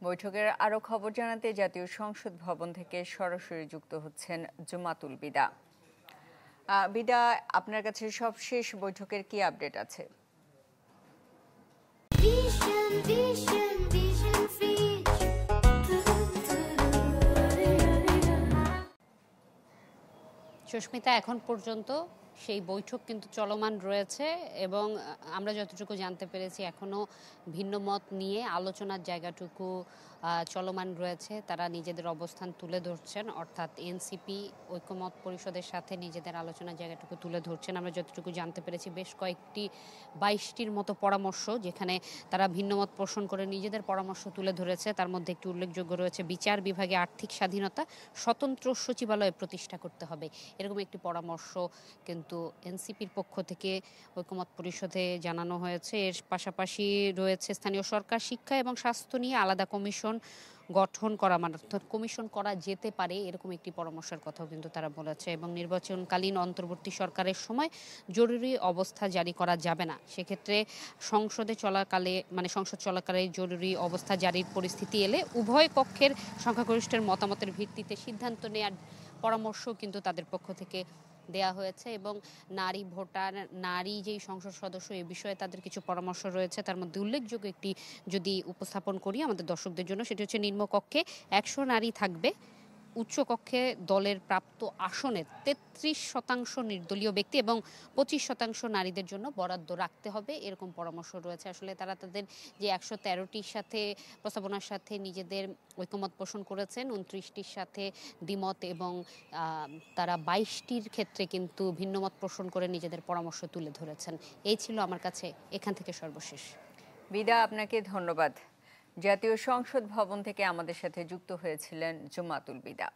বৈঠকের আরো খবর জানাতে জাতীয় সংসদ ভবন থেকে সরাসরি যুক্ত হচ্ছেন জুমাতুল বিদা। বিদা, আপনার কাছে সবশেষ বৈঠকের কি আপডেট আছে? সুস্মিতা, এখন পর্যন্ত সেই বৈঠক কিন্তু চলমান রয়েছে এবং আমরা যতটুকু জানতে পেরেছি এখনো ভিন্ন মত নিয়ে আলোচনার জায়গাটুকু চলমান রয়েছে। তারা নিজেদের অবস্থান তুলে ধরছেন, অর্থাৎ এনসিপি ঐক্যমত পরিষদের সাথে নিজেদের আলোচনার জায়গাটুকু তুলে ধরছেন। আমরা যতটুকু জানতে পেরেছি বেশ কয়েকটি 22টির মতো পরামর্শ যেখানে তারা ভিন্নমত পোষণ করে নিজেদের পরামর্শ তুলে ধরেছে। তার মধ্যে একটি উল্লেখযোগ্য রয়েছে বিচার বিভাগে আর্থিক স্বাধীনতা, স্বতন্ত্র সচিবালয় প্রতিষ্ঠা করতে হবে, এরকম একটি পরামর্শ কিন্তু এনসিপির পক্ষ থেকে ঐক্যমত পরিষদে জানানো হয়েছে। এর পাশাপাশি রয়েছে স্থানীয় সরকার, শিক্ষা এবং স্বাস্থ্য নিয়ে আলাদা কমিশন গঠন করা, মানে অর্থাৎ কমিশন করা যেতে পারে, এরকম একটি পরামর্শের কথাও কিন্তু তারা বলেছে। এবং নির্বাচনকালীন অন্তর্বর্তী সরকারের সময় জরুরি অবস্থা জারি করা যাবে না, সেক্ষেত্রে সংসদ চলাকালে জরুরি অবস্থা জারির পরিস্থিতি এলে উভয় পক্ষের সংখ্যাগরিষ্ঠের মতামতের ভিত্তিতে সিদ্ধান্ত নেওয়ার পরামর্শ কিন্তু তাদের পক্ষ থেকে দেয়া হয়েছে। এবং নারী ভোটার, নারী যেই সংসদ সদস্য, এ বিষয়ে তাদের কিছু পরামর্শ রয়েছে। তার মধ্যে উল্লেখযোগ্য একটি যদি উপস্থাপন করি আমাদের দর্শকদের জন্য, সেটি হচ্ছে নিম্নকক্ষে 100 নারী থাকবে, উচ্চকক্ষে দলের প্রাপ্ত আসনের 33% নির্দলীয় ব্যক্তি এবং 25% নারীদের জন্য বরাদ্দ রাখতে হবে, এরকম পরামর্শ রয়েছে। আসলে তারা তাদের যে 113টির সাথে প্রস্তাবনার সাথে নিজেদের ঐকমত পোষণ করেছেন, 29টির সাথে দ্বিমত এবং তারা 22টির ক্ষেত্রে কিন্তু ভিন্নমত পোষণ করে নিজেদের পরামর্শ তুলে ধরেছেন। এই ছিল আমার কাছে এখান থেকে সর্বশেষ। বিদা, আপনাকে ধন্যবাদ। জাতীয় সংসদ ভবন থেকে আমাদের সাথে যুক্ত হয়েছিলেন জুমাতুল বিদা।